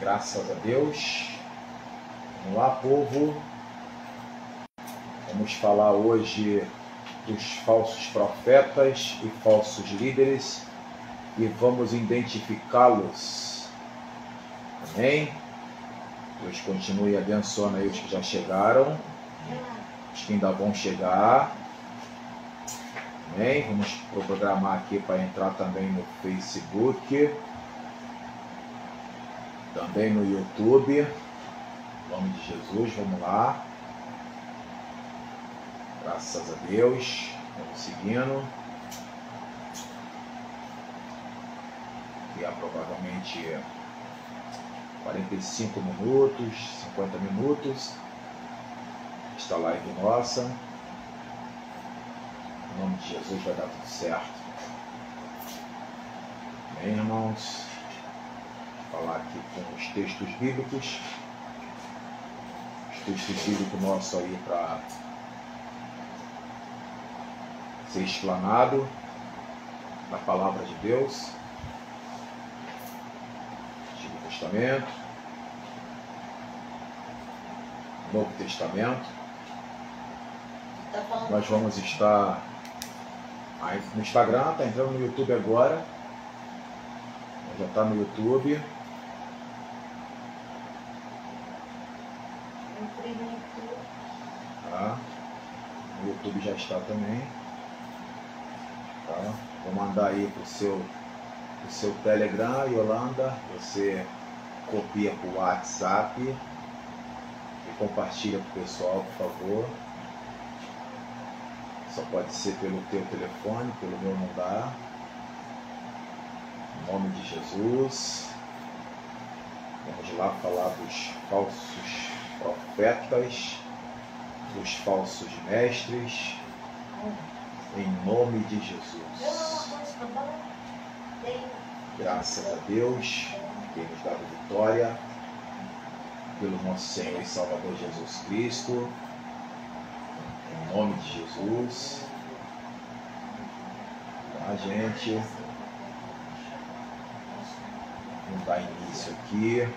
Graças a Deus. Vamos lá, povo. Vamos falar hoje dos falsos profetas e falsos líderes e vamos identificá-los. Amém? Deus continue abençoando aí os que já chegaram, os que ainda vão chegar. Amém? Vamos programar aqui para entrar também no Facebook, também no YouTube. Em nome de Jesus, vamos lá. Graças a Deus. Vamos seguindo. E há provavelmente 45 minutos, 50 minutos. Esta live nossa. Em nome de Jesus vai dar tudo certo. Amém, irmãos? Vou falar aqui com os textos bíblicos. Os textos bíblicos nossos aí para ser explanado na palavra de Deus. Antigo Testamento, Novo Testamento. Nós vamos estar aí no Instagram, está entrando no YouTube agora. Já está no YouTube. Tá. No YouTube já está também. Tá. Vou mandar aí pro seu Telegram, Yolanda. Você copia para o WhatsApp e compartilha para o pessoal, por favor. Só pode ser pelo teu telefone, pelo meu não dá. Em nome de Jesus. Vamos lá falar dos falsos profetas, dos falsos mestres. Em nome de Jesus. Graças a Deus, que nos dá vitória, pelo nosso Senhor e Salvador Jesus Cristo. Em nome de Jesus. Tá, gente? Vamos dar início aqui.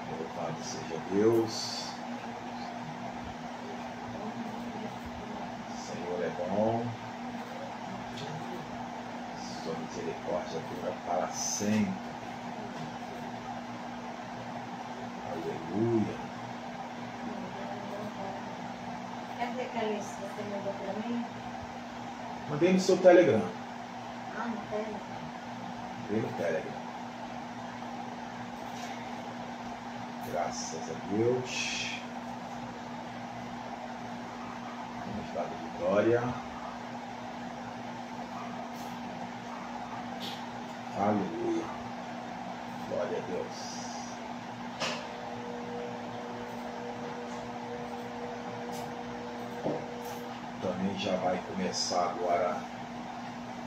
Louvado seja Deus. O Senhor é bom. Sua misericórdia dura para sempre. Aleluia. Cadê aquela lista que você mandou para mim? Mandei no seu Telegram. Ah, no Telegram. Mandei no Telegram. Graças a Deus. Vamos dar vitória. Aleluia. Glória a Deus. Também já vai começar agora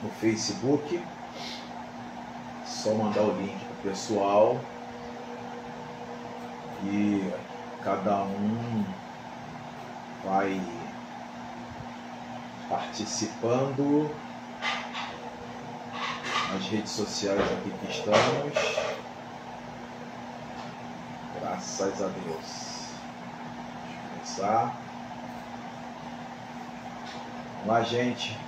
no Facebook. Só mandar o link para o pessoal. E cada um vai participando nas redes sociais aqui que estamos. Graças a Deus. Vamos começar. Vamos lá, gente.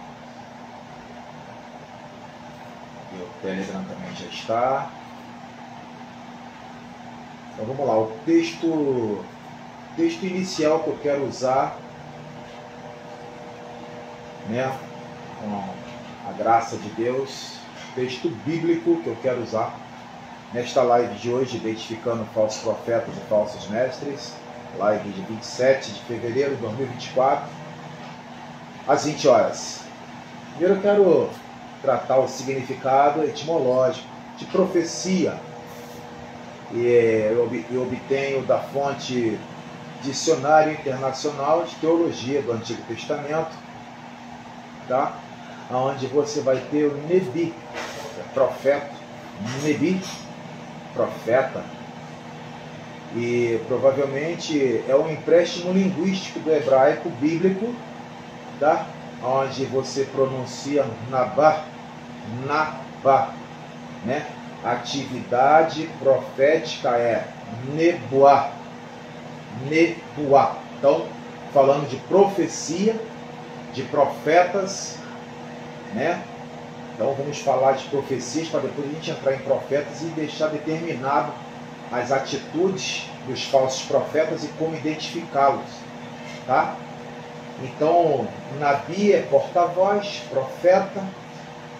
E o Telegram também já está. Então vamos lá, o texto inicial que eu quero usar, né, com a graça de Deus, texto bíblico que eu quero usar nesta live de hoje, identificando falsos profetas e falsos mestres, live de 27 de fevereiro de 2024, às 20 horas. Primeiro eu quero tratar o significado etimológico de profecia. E eu obtenho da fonte Dicionário Internacional de Teologia do Antigo Testamento, tá? Onde você vai ter o Nebi, profeta, Nebi, profeta, e provavelmente é um empréstimo linguístico do hebraico bíblico tá? Onde você pronuncia Nabá, né? Atividade profética é Nebuá. Então, falando de profecia, de profetas, né? Então vamos falar de profecias para depois a gente entrar em profetas e deixar determinado as atitudes dos falsos profetas e como identificá-los, tá? Então, Nabi é porta-voz, profeta,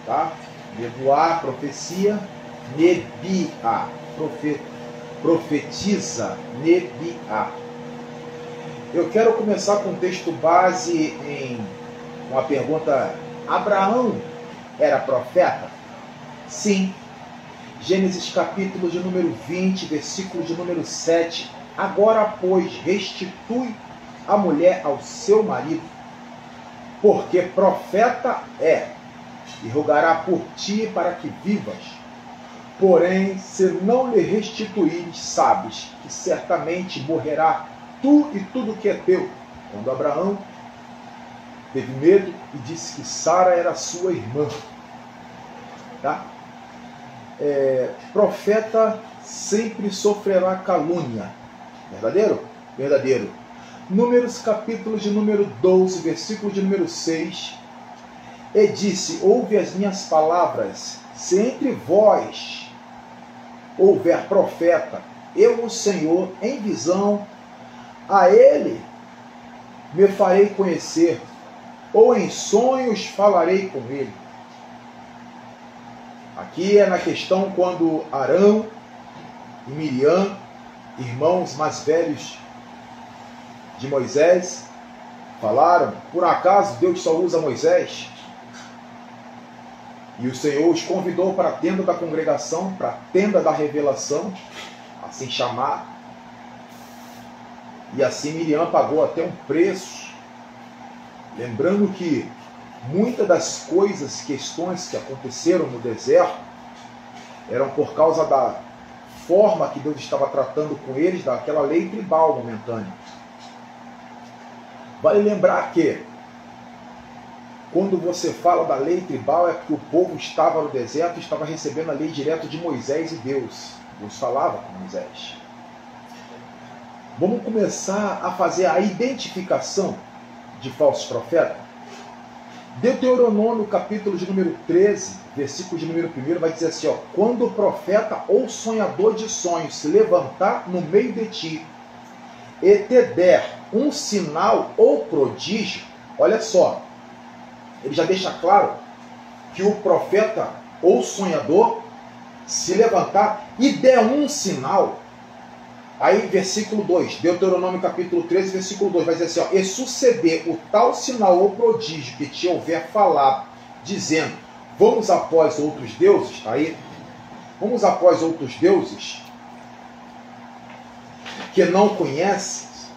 tá? Nebuá, profecia, Nebiá, profetiza, Nebiá. Eu quero começar com um texto base em uma pergunta: Abraão era profeta? Sim. Gênesis capítulo de número 20, versículo de número 7. Agora, pois, restitui a mulher ao seu marido, porque profeta é, e rogará por ti para que vivas. Porém, se não lhe restituires, sabes que certamente morrerá tu e tudo que é teu. Quando Abraão teve medo e disse que Sara era sua irmã. Tá? Profeta sempre sofrerá calúnia. Verdadeiro? Verdadeiro. Números capítulo de número 12, versículo de número 6. E disse: ouve as minhas palavras, se entre vós houver profeta, eu, o Senhor, em visão, a ele me farei conhecer, ou em sonhos falarei com ele. Aqui é na questão quando Arão e Miriam, irmãos mais velhos de Moisés, falaram: por acaso Deus só usa Moisés? E o Senhor os convidou para a tenda da congregação, para a tenda da revelação, assim chamar. E assim Miriam pagou até um preço. Lembrando que muitas das coisas, questões que aconteceram no deserto, eram por causa da forma que Deus estava tratando com eles, daquela lei tribal momentânea. Vale lembrar que, quando você fala da lei tribal, é porque o povo estava no deserto e estava recebendo a lei direto de Moisés e Deus. Deus falava com Moisés. Vamos começar a fazer a identificação de falsos profetas. Deuteronômio, capítulo de número 13, versículo de número 1, vai dizer assim, ó: quando o profeta ou sonhador de sonhos se levantar no meio de ti e te der um sinal ou prodígio, olha só, ele já deixa claro que o profeta ou sonhador se levantar e der um sinal. Aí, versículo 2, Deuteronômio capítulo 13, versículo 2, vai dizer assim, ó: e suceder o tal sinal ou prodígio que te houver falado, dizendo, vamos após outros deuses, aí, vamos após outros deuses, que não conheces,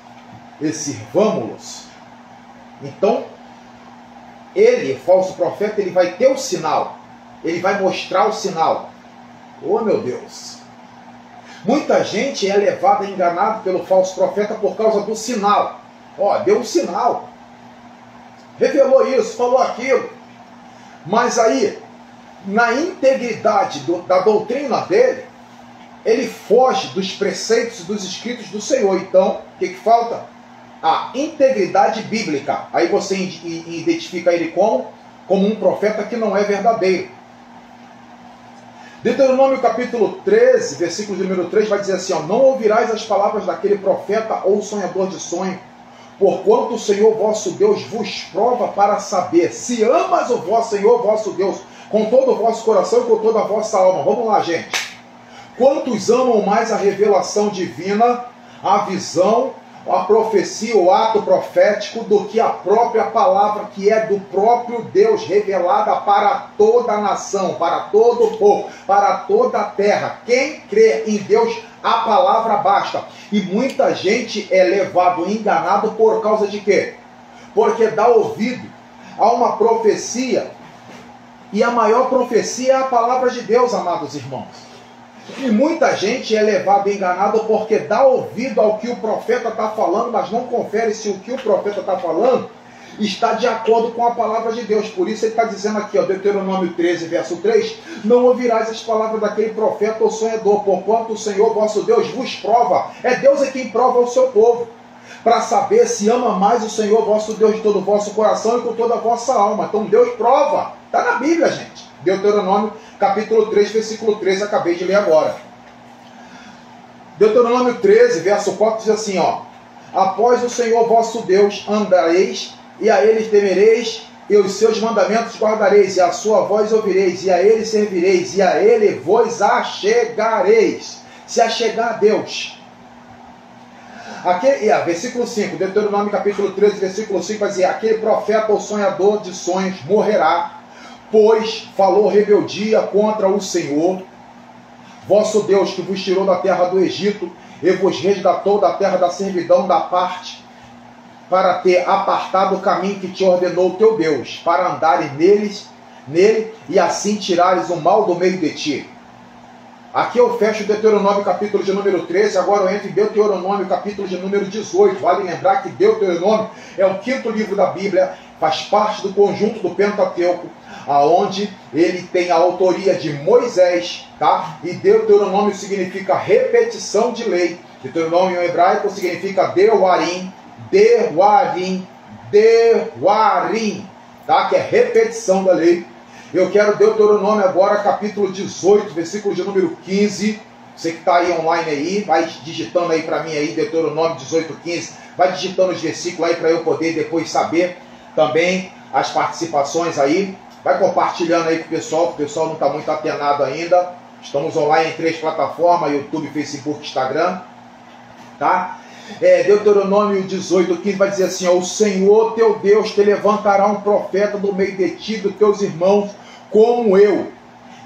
e sirvamo-los. Então, ele, falso profeta, ele vai ter o sinal, ele vai mostrar o sinal. Oh, meu Deus! Muita gente é levada enganada pelo falso profeta por causa do sinal. Ó, deu um sinal, revelou isso, falou aquilo, mas aí, na integridade da doutrina dele, ele foge dos preceitos e dos escritos do Senhor. Então, o que falta? A integridade bíblica. Aí você identifica ele como um profeta que não é verdadeiro. Deuteronômio capítulo 13, versículo de número 3, vai dizer assim, ó: não ouvirás as palavras daquele profeta ou sonhador de sonho, porquanto o Senhor vosso Deus vos prova para saber se amas o vosso Senhor vosso Deus com todo o vosso coração e com toda a vossa alma. Vamos lá, gente. Quantos amam mais a revelação divina, a visão, a profecia, o ato profético, do que a própria palavra que é do próprio Deus, revelada para toda a nação, para todo o povo, para toda a terra? Quem crê em Deus, a palavra basta. E muita gente é levado enganado por causa de quê? Porque dá ouvido a uma profecia, e a maior profecia é a palavra de Deus, amados irmãos. E muita gente é levado enganado porque dá ouvido ao que o profeta está falando, mas não confere se o que o profeta está falando está de acordo com a palavra de Deus. Por isso ele está dizendo aqui, ó, Deuteronômio 13, verso 3, não ouvirás as palavras daquele profeta ou sonhador, porquanto o Senhor vosso Deus vos prova. É Deus é quem prova o seu povo, para saber se ama mais o Senhor vosso Deus de todo o vosso coração e com toda a vossa alma. Então Deus prova. Está na Bíblia, gente. Deuteronômio capítulo 3, versículo 13, acabei de ler agora. Deuteronômio 13, verso 4 diz assim, ó: após o Senhor vosso Deus andareis, e a ele temereis, e os seus mandamentos guardareis, e a sua voz ouvireis, e a ele servireis, e a ele vos achegareis. Se achegar a Deus. Versículo 5, Deuteronômio capítulo 13, versículo 5 vai dizer: aquele profeta ou sonhador de sonhos morrerá, pois falou rebeldia contra o Senhor vosso Deus, que vos tirou da terra do Egito e vos resgatou da terra da servidão da parte, para ter apartado o caminho que te ordenou o teu Deus, para andares nele e assim tirares o mal do meio de ti. Aqui eu fecho o Deuteronômio capítulo de número 13, agora eu entro em Deuteronômio capítulo de número 18. Vale lembrar que Deuteronômio é o 5º livro da Bíblia, faz parte do conjunto do Pentateuco, aonde ele tem a autoria de Moisés, tá? E Deuteronômio significa repetição de lei. Deuteronômio em hebraico significa Devarim, tá? Que é repetição da lei. Eu quero Deuteronômio agora, capítulo 18, versículo de número 15. Você que está aí online aí, vai digitando aí para mim aí, Deuteronômio 18, 15. Vai digitando os versículos aí para eu poder depois saber também as participações aí. Vai compartilhando aí com o pessoal não está muito atenado ainda. Estamos online em 3 plataformas, YouTube, Facebook, Instagram. Tá? Deuteronômio 18, 15 vai dizer assim, ó: o Senhor teu Deus te levantará um profeta do meio de ti, dos teus irmãos, como eu,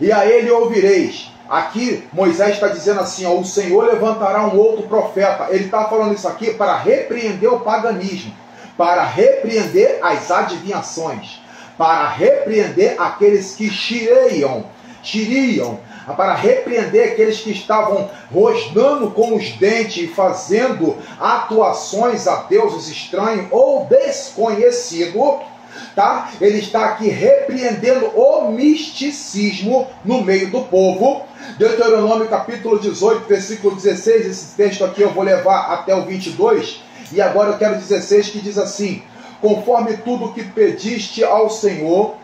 e a ele ouvireis. Aqui Moisés está dizendo assim, ó: o Senhor levantará um outro profeta. Ele está falando isso aqui para repreender o paganismo, para repreender as adivinhações, para repreender aqueles que xiriam, para repreender aqueles que estavam rosnando com os dentes e fazendo atuações a deuses estranhos ou desconhecidos, tá? Ele está aqui repreendendo o misticismo no meio do povo. Deuteronômio capítulo 18, versículo 16, esse texto aqui eu vou levar até o 22, e agora eu quero 16, que diz assim: conforme tudo que pediste ao Senhor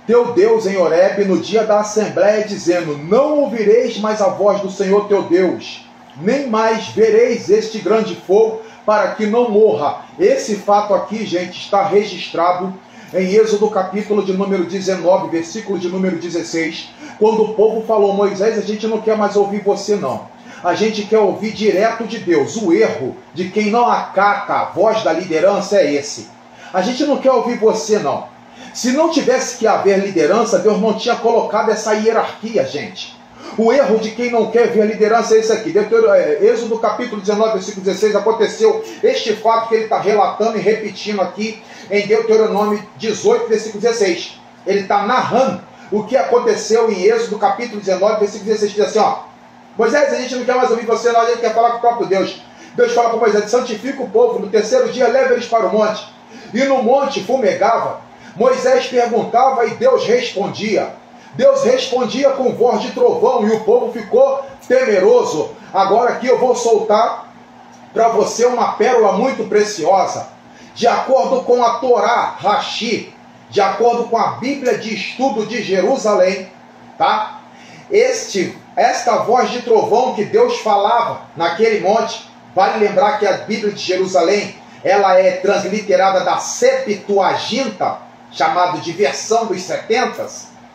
teu Deus em Horebe no dia da assembleia, dizendo: não ouvireis mais a voz do Senhor teu Deus, nem mais vereis este grande fogo, para que não morra. Esse fato aqui, gente, está registrado em Êxodo capítulo de número 19, versículo de número 16, quando o povo falou: Moisés, a gente não quer mais ouvir você não, a gente quer ouvir direto de Deus. O erro de quem não acata a voz da liderança é esse: a gente não quer ouvir você não. Se não tivesse que haver liderança, Deus não tinha colocado essa hierarquia, gente. O erro de quem não quer ver a liderança é esse aqui. Êxodo capítulo 19, versículo 16, aconteceu este fato que ele está relatando e repetindo aqui em Deuteronômio 18, versículo 16. Ele está narrando o que aconteceu em Êxodo capítulo 19, versículo 16, diz assim, ó: Moisés, a gente não quer mais ouvir você não, a gente quer falar com o próprio Deus. Deus fala para Moisés: santifica o povo, no 3º dia leva eles para o monte. E no monte fumegava. Moisés perguntava e Deus respondia. Deus respondia com voz de trovão e o povo ficou temeroso. Agora aqui eu vou soltar para você uma pérola muito preciosa. De acordo com a Torá Rashi, de acordo com a Bíblia de Estudo de Jerusalém, tá? Esta voz de trovão que Deus falava naquele monte, vale lembrar que a Bíblia de Jerusalém, ela é transliterada da Septuaginta, chamado de versão dos 70,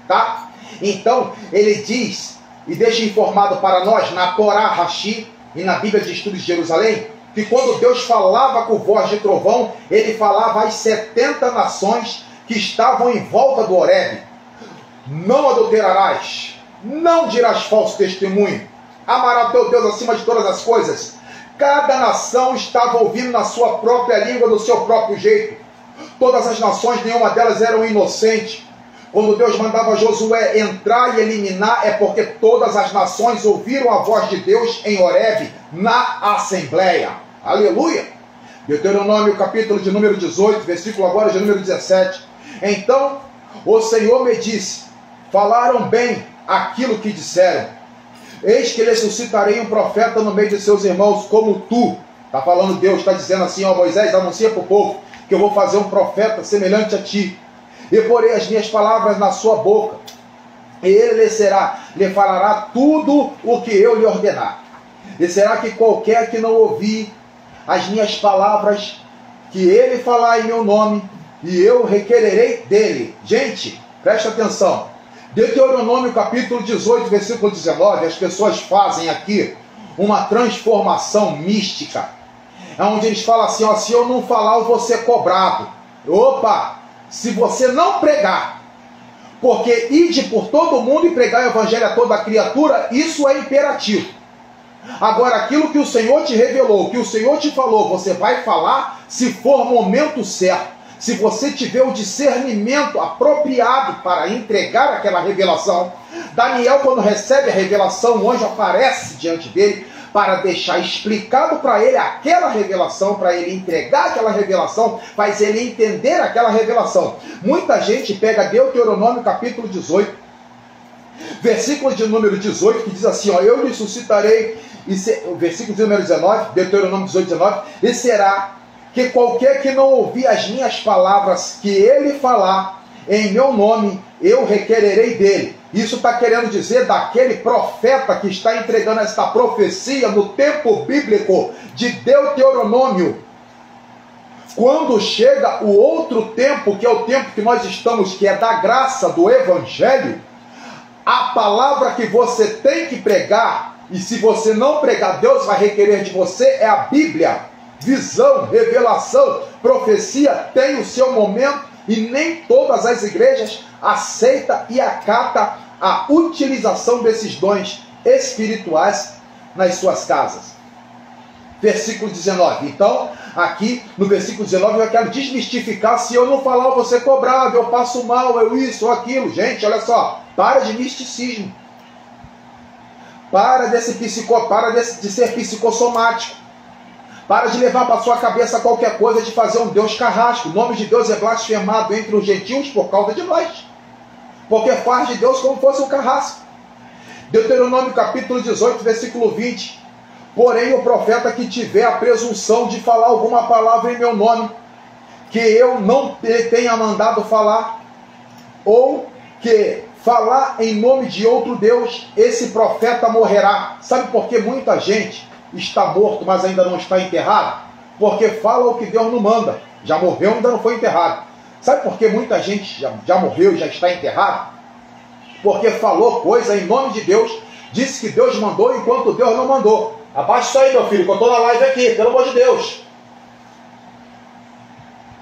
tá? Então, ele diz, e deixa informado para nós, na Torá Rashi e na Bíblia de Estudos de Jerusalém, que quando Deus falava com voz de trovão, ele falava às 70 nações que estavam em volta do Horebe: não adulterarás, não dirás falso testemunho, amarás teu Deus acima de todas as coisas. Cada nação estava ouvindo na sua própria língua, do seu próprio jeito. Todas as nações, nenhuma delas eram inocentes. Quando Deus mandava Josué entrar e eliminar, é porque todas as nações ouviram a voz de Deus em Horebe, na Assembleia. Aleluia! Deuteronômio, capítulo de número 18, versículo agora de número 17. Então o Senhor me disse: falaram bem aquilo que disseram. Eis que lhes suscitarei um profeta no meio de seus irmãos como tu. Está falando Deus, está dizendo assim: ó Moisés, anuncia para o povo que eu vou fazer um profeta semelhante a ti. E porei as minhas palavras na sua boca. E ele lhe falará tudo o que eu lhe ordenar. E será que qualquer que não ouvir as minhas palavras, que ele falar em meu nome, e eu requererei dele. Gente, presta atenção. Deuteronômio capítulo 18, versículo 19, as pessoas fazem aqui uma transformação mística. É onde eles falam assim, ó, se eu não falar, eu vou ser cobrado. Opa! Se você não pregar, porque ide por todo mundo e pregar o evangelho a toda criatura, isso é imperativo. Agora, aquilo que o Senhor te revelou, que o Senhor te falou, você vai falar se for momento certo. Se você tiver o discernimento apropriado para entregar aquela revelação. Daniel, quando recebe a revelação, o anjo aparece diante dele para deixar explicado para ele aquela revelação, para ele entregar aquela revelação, faz ele entender aquela revelação. Muita gente pega Deuteronômio capítulo 18, versículo de número 18, que diz assim, ó, eu lhe suscitarei, o versículo de número 19, Deuteronômio 18, 19, e será que qualquer que não ouvir as minhas palavras que ele falar em meu nome, eu requererei dele. Isso está querendo dizer daquele profeta que está entregando esta profecia no tempo bíblico de Deuteronômio. Quando chega o outro tempo, que é o tempo que nós estamos, que é da graça do Evangelho, a palavra que você tem que pregar, e se você não pregar, Deus vai requerer de você, é a Bíblia. Visão, revelação, profecia tem o seu momento e nem todas as igrejas aceitam e acatam a utilização desses dons espirituais nas suas casas. Versículo 19. Então, aqui no versículo 19 eu quero desmistificar, se eu não falar eu vou ser cobrado, eu passo mal, eu isso ou aquilo. Gente, olha só, para de misticismo. Para de ser psicossomático. Para de levar para sua cabeça qualquer coisa de fazer um Deus carrasco. O nome de Deus é blasfemado entre os gentios por causa de nós. Porque faz de Deus como fosse um carrasco. Deuteronômio capítulo 18, versículo 20. Porém o profeta que tiver a presunção de falar alguma palavra em meu nome, que eu não tenha mandado falar, ou que falar em nome de outro Deus, esse profeta morrerá. Sabe por que muita gente está morto, mas ainda não está enterrado? Porque fala o que Deus não manda. Já morreu, ainda não foi enterrado. Sabe por que muita gente já morreu e já está enterrado? Porque falou coisa em nome de Deus, disse que Deus mandou enquanto Deus não mandou. Abaixa isso aí, meu filho, que eu estou na live aqui, pelo amor de Deus.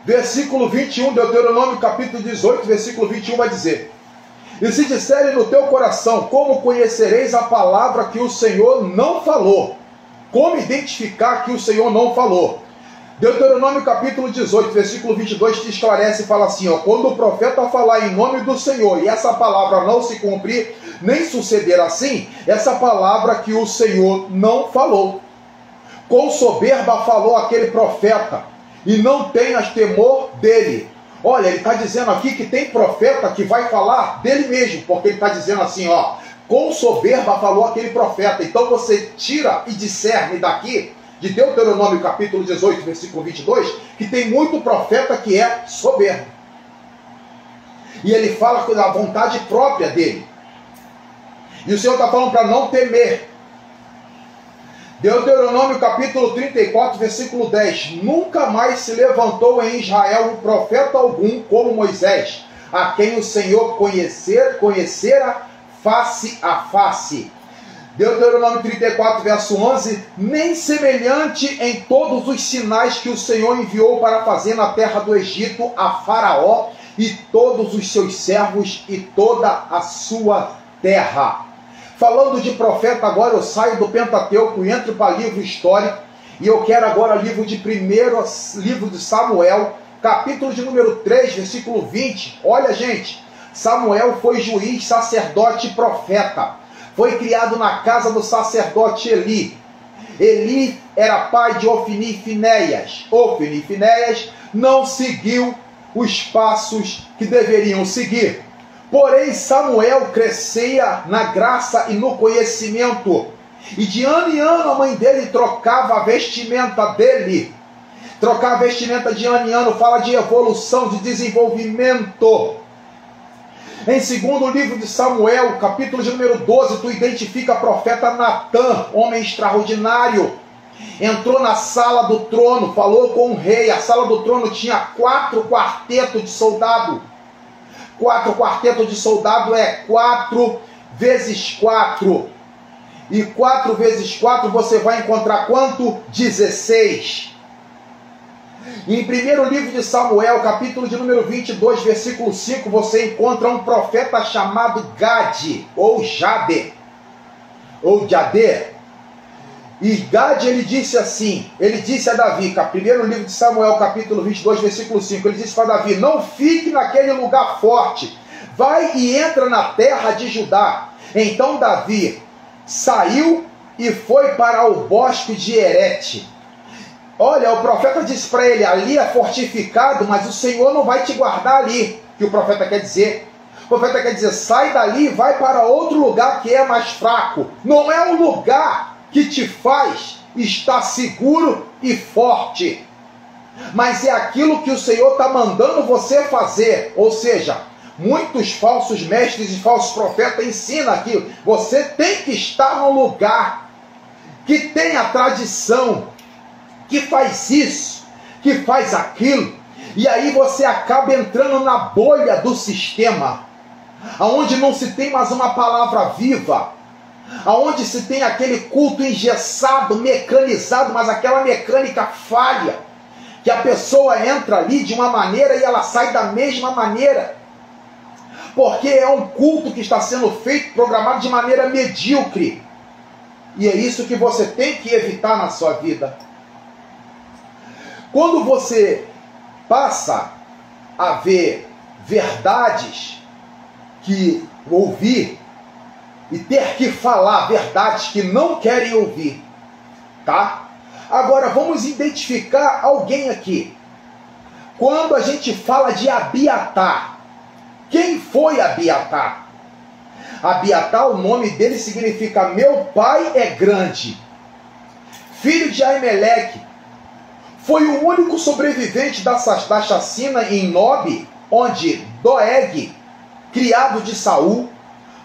Versículo 21, Deuteronômio capítulo 18, versículo 21 vai dizer: e se disserem no teu coração, como conhecereis a palavra que o Senhor não falou? Como identificar que o Senhor não falou? Deuteronômio capítulo 18, versículo 22 te esclarece e fala assim, ó, quando o profeta falar em nome do Senhor e essa palavra não se cumprir, nem suceder assim, essa palavra que o Senhor não falou. Com soberba falou aquele profeta, e não tenhas temor dele. Olha, ele está dizendo aqui que tem profeta que vai falar dele mesmo, porque ele está dizendo assim, ó, com soberba falou aquele profeta. Então você tira e discerne daqui, de Deuteronômio capítulo 18, versículo 22, que tem muito profeta que é soberbo. E ele fala com a vontade própria dele. E o Senhor está falando para não temer. Deuteronômio capítulo 34, versículo 10. Nunca mais se levantou em Israel um profeta algum como Moisés, a quem o Senhor conhecera face a face. Deuteronômio 34, verso 11. Nem semelhante em todos os sinais que o Senhor enviou para fazer na terra do Egito a Faraó e todos os seus servos e toda a sua terra. Falando de profeta, agora eu saio do Pentateuco e entro para livro histórico, e eu quero agora livro de Samuel, capítulo de número 3, versículo 20. Olha, gente, Samuel foi juiz, sacerdote e profeta. Foi criado na casa do sacerdote Eli. Eli era pai de Ofni e Finéias. Ofni e Finéias não seguiu os passos que deveriam seguir. Porém, Samuel crescia na graça e no conhecimento. E de ano em ano a mãe dele trocava a vestimenta dele. Trocar a vestimenta de ano em ano fala de evolução, de desenvolvimento. Em segundo livro de Samuel, capítulo de número 12, tu identifica o profeta Natã, homem extraordinário. Entrou na sala do trono, falou com o rei. A sala do trono tinha 4 quartetos de soldado. 4 quartetos de soldado é 4 vezes 4. E 4 vezes 4 você vai encontrar quanto? 16. Em primeiro livro de Samuel, capítulo de número 22, versículo 5, você encontra um profeta chamado Gade, ou Jade, ou Jade. E Gade, ele disse assim, ele disse a Davi, primeiro livro de Samuel, capítulo 22, versículo 5, ele disse para Davi, não fique naquele lugar forte, vai e entra na terra de Judá. Então Davi saiu e foi para o bosque de Herete. Olha, o profeta disse para ele, ali é fortificado, mas o Senhor não vai te guardar ali. O que o profeta quer dizer? O profeta quer dizer, sai dali e vai para outro lugar que é mais fraco. Não é um lugar que te faz estar seguro e forte, mas é aquilo que o Senhor está mandando você fazer. Ou seja, muitos falsos mestres e falsos profetas ensinam que você tem que estar num lugar que tem a tradição, que faz isso, que faz aquilo, e aí você acaba entrando na bolha do sistema, aonde não se tem mais uma palavra viva, aonde se tem aquele culto engessado, mecanizado, mas aquela mecânica falha, que a pessoa entra ali de uma maneira e ela sai da mesma maneira, porque é um culto que está sendo feito, programado de maneira medíocre, e é isso que você tem que evitar na sua vida. Quando você passa a ver verdades que ouvir e ter que falar verdades que não querem ouvir, tá? Agora vamos identificar alguém aqui. Quando a gente fala de Abiatar, quem foi Abiatar? Abiatar, o nome dele significa meu pai é grande. Filho de Aimeleque. Foi o único sobrevivente da chacina em Nob, onde Doeg, criado de Saul,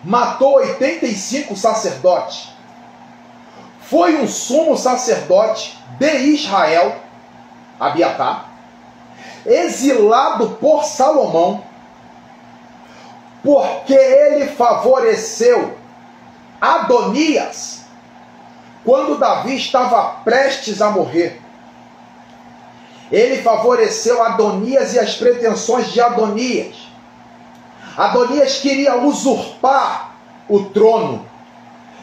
matou 85 sacerdotes. Foi um sumo sacerdote de Israel, Abiatar, exilado por Salomão, porque ele favoreceu Adonias quando Davi estava prestes a morrer. Ele favoreceu Adonias e as pretensões de Adonias. Adonias queria usurpar o trono.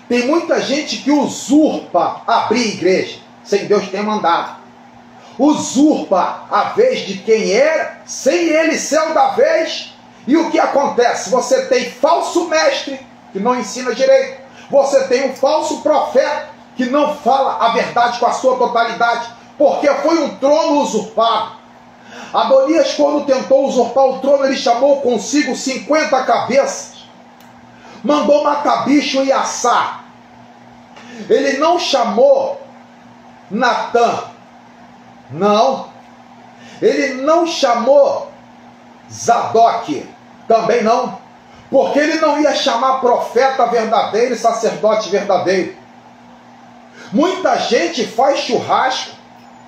Tem muita gente que usurpa abrir igreja, sem Deus ter mandado. Usurpa a vez de quem era, sem ele ser o da vez. E o que acontece? Você tem falso mestre, que não ensina direito. Você tem um falso profeta, que não fala a verdade com a sua totalidade. Porque foi um trono usurpado. Adonias, quando tentou usurpar o trono, ele chamou consigo 50 cabeças. Mandou matar bicho e assar. Ele não chamou Natã. Não. Ele não chamou Zadok. Também não. Porque ele não ia chamar profeta verdadeiro e sacerdote verdadeiro. Muita gente faz churrasco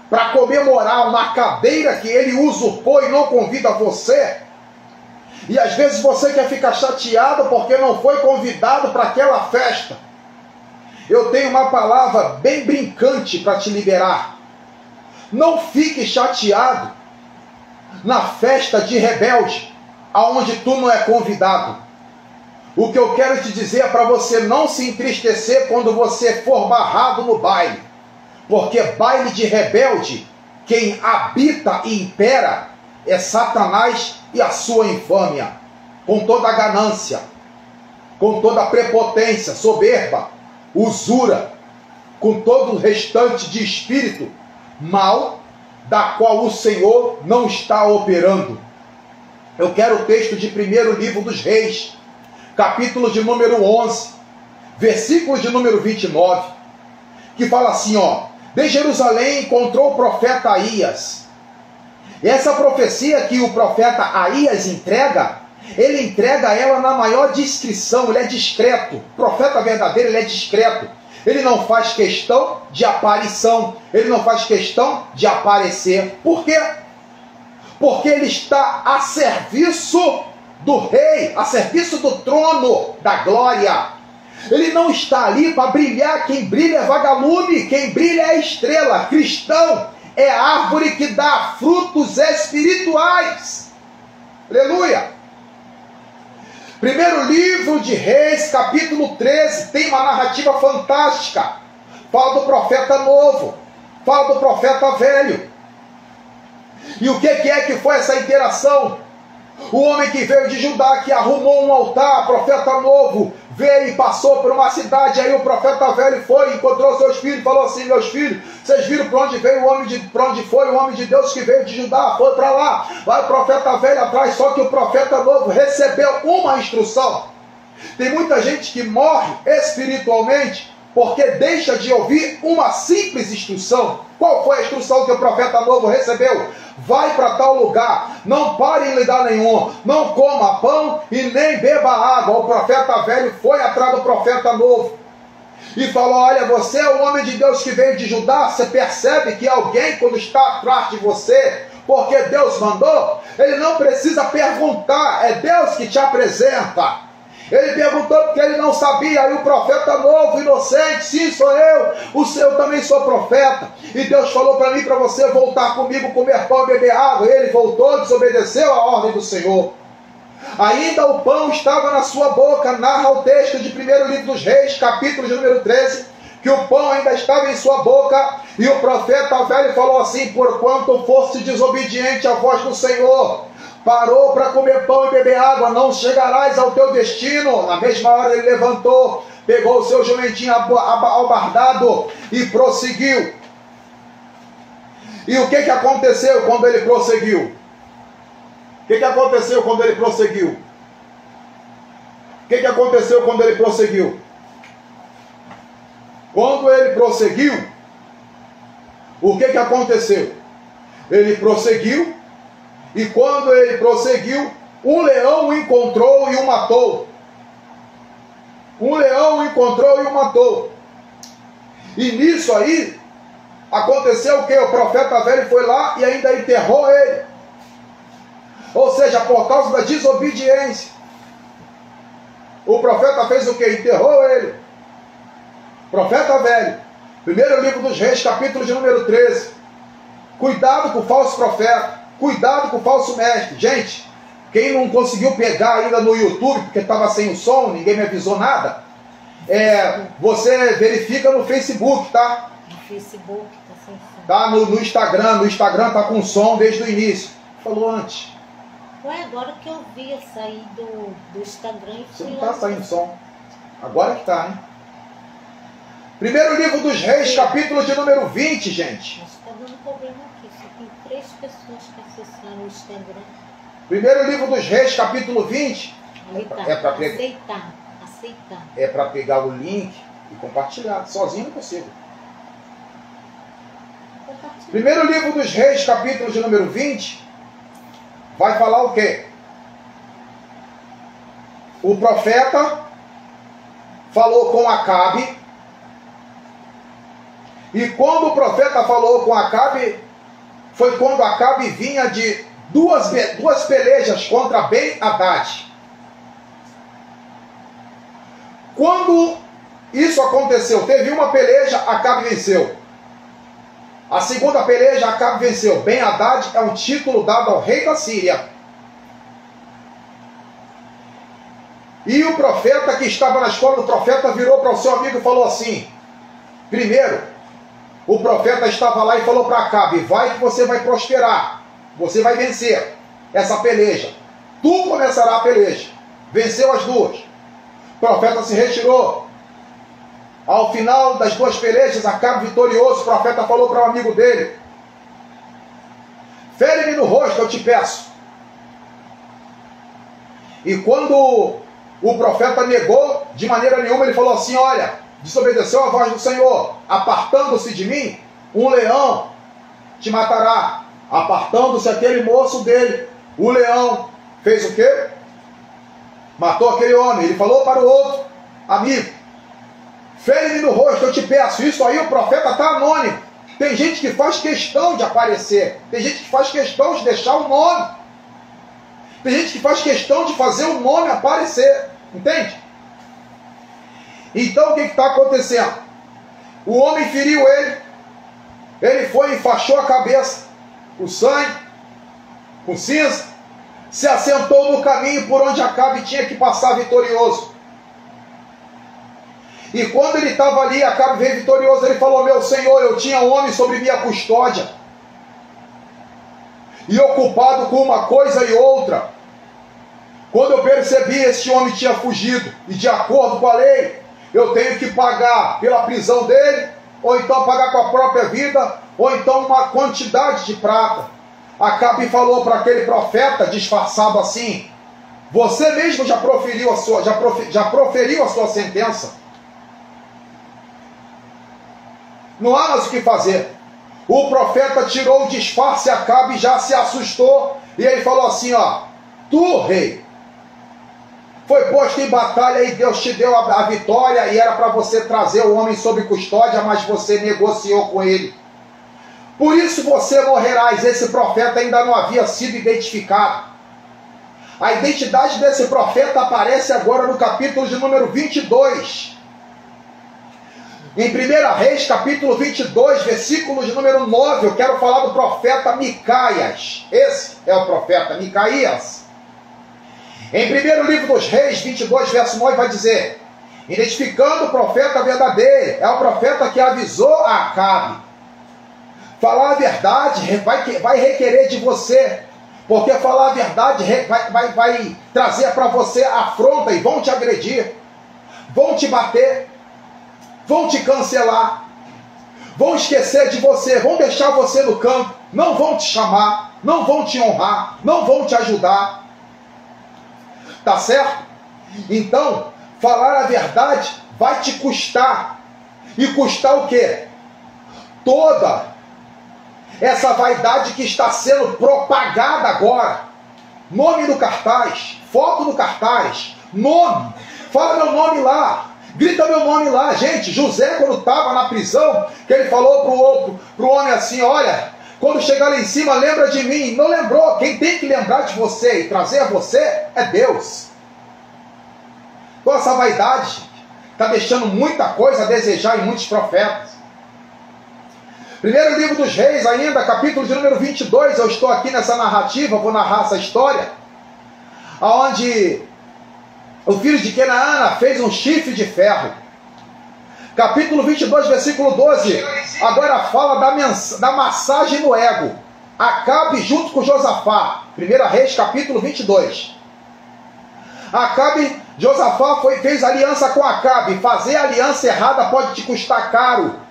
para comemorar uma cadeira que ele usurpou e não convida você. E às vezes você quer ficar chateado porque não foi convidado para aquela festa. Eu tenho uma palavra bem brincante para te liberar. Não fique chateado na festa de rebelde, aonde tu não é convidado. O que eu quero te dizer é para você não se entristecer quando você for barrado no baile. Porque baile de rebelde, quem habita e impera é Satanás e a sua infâmia, com toda a ganância, com toda a prepotência, soberba, usura. com todo o restante de espírito mal, da qual o Senhor não está operando. Eu quero o texto de 1º livro dos Reis, capítulo de número 11, versículo de número 29, que fala assim, ó: de Jerusalém encontrou o profeta Aías. E essa profecia que o profeta Aías entrega, ele entrega ela na maior discrição, ele é discreto. O profeta verdadeiro, ele é discreto. Ele não faz questão de aparição, ele não faz questão de aparecer. Por quê? Porque ele está a serviço do rei, a serviço do trono da glória. Ele não está ali para brilhar. Quem brilha é vagalume, quem brilha é estrela. Cristão é árvore que dá frutos espirituais. Aleluia! Primeiro livro de Reis, capítulo 13, tem uma narrativa fantástica. Fala do profeta novo, fala do profeta velho. E o que é que foi essa interação? O homem que veio de Judá, que arrumou um altar, profeta novo, veio e passou por uma cidade. Aí o profeta velho foi, encontrou seus filhos e falou assim: meus filhos, vocês viram para onde veio para onde foi o homem de Deus que veio de Judá? Foi para lá. Vai o profeta velho atrás. Só que o profeta novo recebeu uma instrução. Tem muita gente que morre espiritualmente porque deixa de ouvir uma simples instrução. Qual foi a instrução que o profeta novo recebeu? Vai para tal lugar, não pare em lugar nenhum, não coma pão e nem beba água. O profeta velho foi atrás do profeta novo e falou: olha, você é o homem de Deus que veio de Judá. Você percebe que alguém, quando está atrás de você, porque Deus mandou, ele não precisa perguntar, é Deus que te apresenta. Ele perguntou porque ele não sabia. Aí o profeta novo, inocente: sim, sou eu, eu também sou profeta, e Deus falou para mim, para você voltar comigo, comer pão e beber água. Ele voltou, desobedeceu a ordem do Senhor. Ainda o pão estava na sua boca. Narra o texto de 1º livro dos Reis, capítulo de número 13, que o pão ainda estava em sua boca, e o profeta velho falou assim: porquanto foste desobediente à voz do Senhor, parou para comer pão e beber água, não chegarás ao teu destino. Na mesma hora ele levantou, pegou o seu jumentinho albardado e prosseguiu. E o que aconteceu quando ele prosseguiu? O que aconteceu quando ele prosseguiu? O que aconteceu quando ele prosseguiu? Quando ele prosseguiu, o que aconteceu? Ele prosseguiu, e quando ele prosseguiu, um leão o encontrou e o matou. Um leão o encontrou e o matou. E nisso aí, aconteceu o que? O profeta velho foi lá e ainda enterrou ele. Ou seja, por causa da desobediência, o profeta fez o que? Enterrou ele. Profeta velho. 1º livro dos Reis, capítulo de número 13. Cuidado com o falso profeta. Cuidado com o falso mestre. Gente, quem não conseguiu pegar ainda no YouTube, porque estava sem o som, ninguém me avisou nada, você verifica no Facebook, tá? No Facebook tá sem som. Tá no Instagram. No Instagram tá com som desde o início. Falou antes. Ué, agora que eu vi eu sair do Instagram e Você fui não lá. tá saindo som. Agora que tá, hein? 1º livro dos Reis, capítulo de número 20, gente. Mas tá dando problema aqui. Só tem 3 pessoas que acessaram o Instagram. 1º livro dos Reis, capítulo 20. Ali tá. É para Aceitar. É para pegar o link e compartilhar. Sozinho não consigo. Compartilha. 1º livro dos Reis, capítulo de número 20, vai falar o quê? O profeta falou com Acabe, e quando o profeta falou com Acabe, foi quando Acabe vinha de duas pelejas contra Ben-Hadad. Quando isso aconteceu, teve uma peleja, Acabe venceu. A segunda peleja, Acabe venceu. Ben-Hadad é um título dado ao rei da Síria. E o profeta que estava na escola do profeta virou para o seu amigo e falou assim: primeiro, o profeta estava lá e falou para Acabe: vai que você vai prosperar, você vai vencer essa peleja. Tu começará a peleja. Venceu as duas. O profeta se retirou. Ao final das 2 pelejas, Acabe vitorioso, o profeta falou para um amigo dele: fere-me no rosto, eu te peço. E quando o profeta negou, de maneira nenhuma, ele falou assim: olha, desobedeceu a voz do Senhor, apartando-se de mim, um leão te matará. Apartando-se aquele moço dele, o leão fez o quê? Matou aquele homem. Ele falou para o outro amigo: fere-me no rosto, eu te peço. Isso aí o profeta está anônimo. Tem gente que faz questão de aparecer. Tem gente que faz questão de deixar o nome. Tem gente que faz questão de fazer o nome aparecer. Entende? Então o que está acontecendo? O homem feriu ele. Ele foi e enfaixou a cabeça, o sangue, com cinza. Se assentou no caminho por onde Acabe tinha que passar vitorioso. E quando ele estava ali, Acabe veio vitorioso, ele falou: meu senhor, eu tinha um homem sobre minha custódia, e ocupado com uma coisa e outra. Quando eu percebi, este homem tinha fugido, e de acordo com a lei, eu tenho que pagar pela prisão dele, ou então pagar com a própria vida, ou então uma quantidade de prata. Acabe falou para aquele profeta, disfarçado assim: você mesmo já proferiu a sua sentença. Não há mais o que fazer. O profeta tirou o disfarce, Acabe já se assustou, e ele falou assim: ó, tu, rei, foi posto em batalha e Deus te deu a vitória, e era para você trazer o homem sob custódia, mas você negociou com ele. Por isso você morrerás. Esse profeta ainda não havia sido identificado. A identidade desse profeta aparece agora no capítulo de número 22. Em 1 Reis, capítulo 22, versículo de número 9, eu quero falar do profeta Micaias. Esse é o profeta Micaías. Em 1º livro dos Reis, 22, verso 9, vai dizer: identificando o profeta verdadeiro, é o profeta que avisou a Acabe. Falar a verdade vai requerer de você, porque falar a verdade vai trazer para você afronta, e vão te agredir, vão te bater, vão te cancelar, vão esquecer de você, vão deixar você no canto, não vão te chamar, não vão te honrar, não vão te ajudar. Tá certo? Então, falar a verdade vai te custar. E custar o quê? Toda essa vaidade que está sendo propagada agora. Nome no cartaz, foto no cartaz, nome, fala meu nome lá, grita meu nome lá. Gente, José, quando estava na prisão, que ele falou para o homem assim: olha, quando chegar lá em cima, lembra de mim. Não lembrou. Quem tem que lembrar de você e trazer a você é Deus. Então essa vaidade está deixando muita coisa a desejar em muitos profetas. Primeiro livro dos Reis ainda, capítulo de número 22, eu estou aqui nessa narrativa, vou narrar essa história, onde o filho de Quenaana fez um chifre de ferro. Capítulo 22, versículo 12, agora fala da massagem no ego. Acabe junto com Josafá. 1 Reis, capítulo 22. Josafá fez aliança com Acabe. Fazer aliança errada pode te custar caro.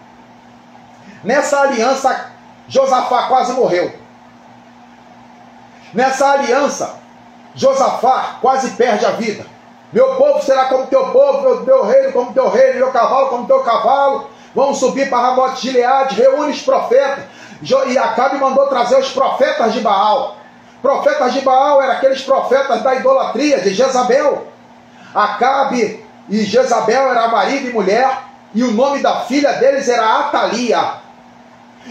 Nessa aliança, Josafá quase morreu. Nessa aliança, Josafá quase perde a vida. Meu povo será como teu povo, meu reino como teu reino, meu cavalo como teu cavalo. Vamos subir para Ramote de Gileade, reúne os profetas. E Acabe mandou trazer os profetas de Baal. Profetas de Baal eram aqueles profetas da idolatria de Jezabel. Acabe e Jezabel eram marido e mulher, e o nome da filha deles era Atalia.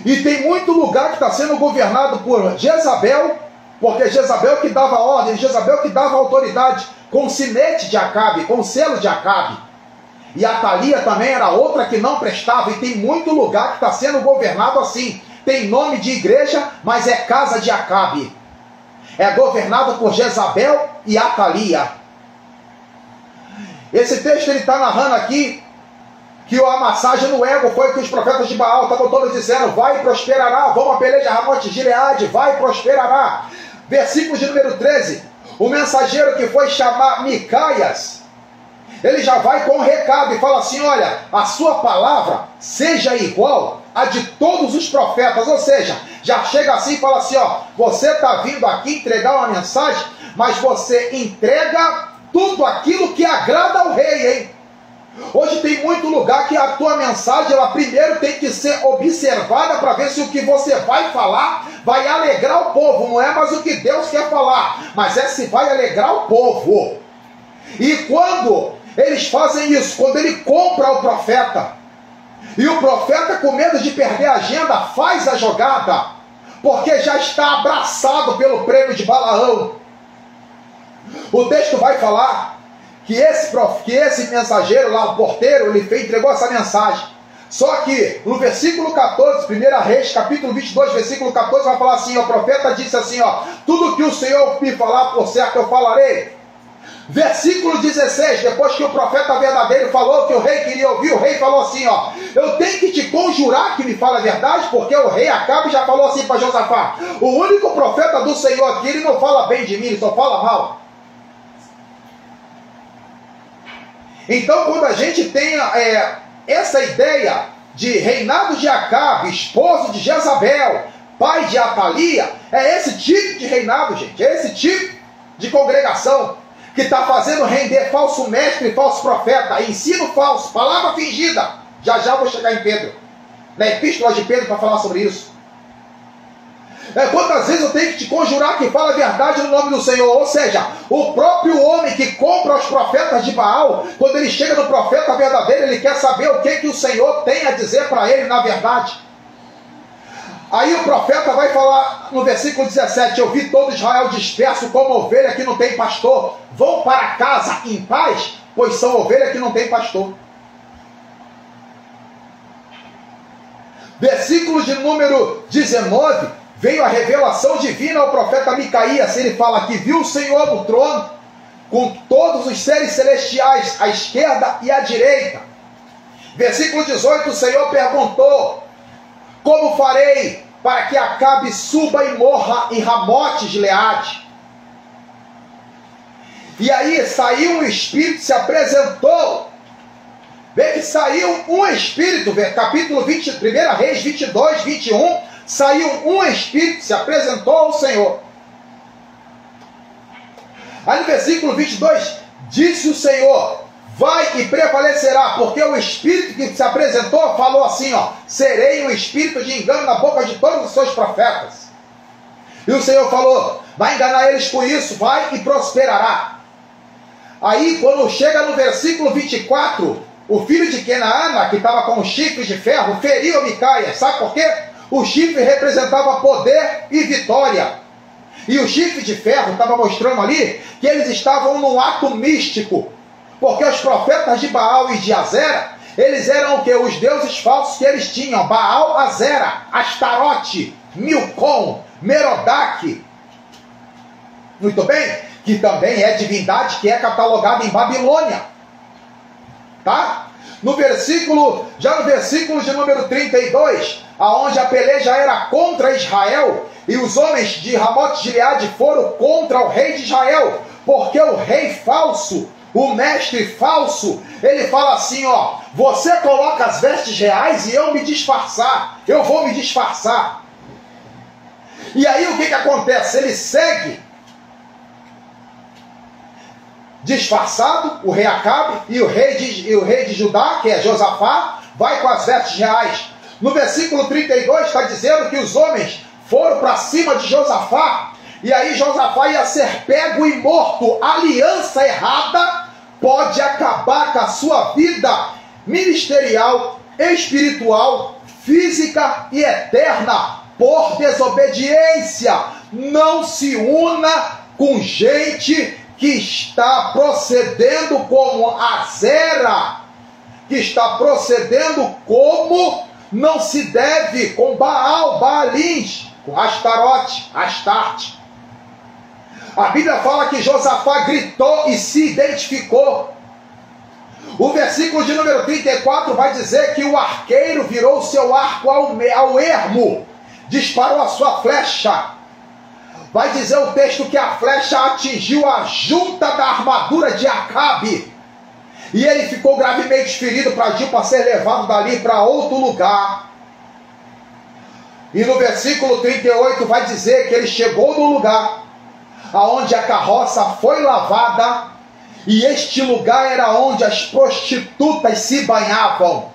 E tem muito lugar que está sendo governado por Jezabel, porque Jezabel que dava ordem, Jezabel que dava autoridade, com o sinete de Acabe, com o selo de Acabe. E Atalia também era outra que não prestava, e tem muito lugar que está sendo governado assim. Tem nome de igreja, mas é casa de Acabe. É governado por Jezabel e Atalia. Esse texto ele está narrando aqui que a massagem no ego foi que os profetas de Baal estavam todos dizendo: vai e prosperará, vamos a peleja Ramote de Gileade, vai e prosperará. Versículo de número 13, o mensageiro que foi chamar Micaias, ele já vai com um recado e fala assim: olha, a sua palavra seja igual a de todos os profetas. Ou seja, já chega assim e fala assim: ó, você está vindo aqui entregar uma mensagem, mas você entrega tudo aquilo que agrada ao rei, hein? Hoje tem muito lugar que a tua mensagem, ela primeiro tem que ser observada para ver se o que você vai falar vai alegrar o povo. Não é mais o que Deus quer falar, mas é se vai alegrar o povo. E quando eles fazem isso, quando ele compra o profeta, e o profeta, com medo de perder a agenda, faz a jogada, porque já está abraçado pelo prêmio de Balaão. O texto vai falar que esse mensageiro lá, o porteiro, ele entregou essa mensagem. Só que no versículo 14, 1 Reis, capítulo 22, versículo 14, vai falar assim: ó, o profeta disse assim, ó, tudo que o Senhor me falar, por certo eu falarei. Versículo 16, depois que o profeta verdadeiro falou que o rei queria ouvir, o rei falou assim, ó, eu tenho que te conjurar que me fala a verdade, porque o rei Acabe já falou assim para Josafá: o único profeta do Senhor aqui, ele não fala bem de mim, ele só fala mal. Então, quando a gente tem essa ideia de reinado de Acabe, esposo de Jezabel, pai de Atalia, é esse tipo de reinado, gente, é esse tipo de congregação que está fazendo render falso mestre e falso profeta, ensino falso, palavra fingida. Já já vou chegar em Pedro, na epístola de Pedro, para falar sobre isso. Quantas vezes eu tenho que te conjurar que fala a verdade no nome do Senhor? Ou seja, o próprio homem que compra os profetas de Baal, quando ele chega no profeta verdadeiro, ele quer saber o que o Senhor tem a dizer para ele na verdade. Aí o profeta vai falar no versículo 17: eu vi todo Israel disperso como ovelha que não tem pastor. Vão para casa em paz, pois são ovelha que não tem pastor. Versículo de número 19, veio a revelação divina ao profeta Micaías. Ele fala que viu o Senhor no trono, com todos os seres celestiais, à esquerda e à direita. Versículo 18, o Senhor perguntou: como farei para que Acabe suba e morra em Ramote Gileade? E aí saiu um espírito, se apresentou. Vê que saiu um espírito, capítulo 20, 1 Reis 22, 21, saiu um espírito, se apresentou ao Senhor. Aí no versículo 22, disse o Senhor: vai e prevalecerá, porque o espírito que se apresentou falou assim, ó, serei um espírito de engano na boca de todos os seus profetas. E o Senhor falou: vai enganar eles com isso, vai e prosperará. Aí quando chega no versículo 24, o filho de Quenaana, que estava com os chifres de ferro, feriu Micaías. Sabe por quê? O chifre representava poder e vitória. E o chifre de ferro estava mostrando ali que eles estavam num ato místico. Porque os profetas de Baal e de Azera, eles eram o que? Os deuses falsos que eles tinham: Baal, Azera, Astarote, Milcom, Merodach. Muito bem? Que também é divindade que é catalogada em Babilônia. Tá? Já no versículo de número 32, aonde a peleja era contra Israel, e os homens de Ramote Gileade foram contra o rei de Israel, porque o rei falso, o mestre falso, ele fala assim, ó, você coloca as vestes reais e eu vou me disfarçar. E aí o que acontece? Ele segue disfarçado, o rei Acabe, e o rei de Judá, que é Josafá, vai com as vestes reais. No versículo 32 está dizendo que os homens foram para cima de Josafá, e aí Josafá ia ser pego e morto. Aliança errada pode acabar com a sua vida ministerial, espiritual, física e eterna por desobediência. Não se una com gente que está procedendo como Azera, que está procedendo como não se deve, com Baal, Baalins, com Astarote, Astarte. A Bíblia fala que Josafá gritou e se identificou. O versículo de número 34 vai dizer que o arqueiro virou o seu arco ao ermo, disparou a sua flecha. Vai dizer o texto que a flecha atingiu a junta da armadura de Acabe. E ele ficou gravemente ferido, partiu para ser levado dali para outro lugar. E no versículo 38 vai dizer que ele chegou no lugar aonde a carroça foi lavada, e este lugar era onde as prostitutas se banhavam.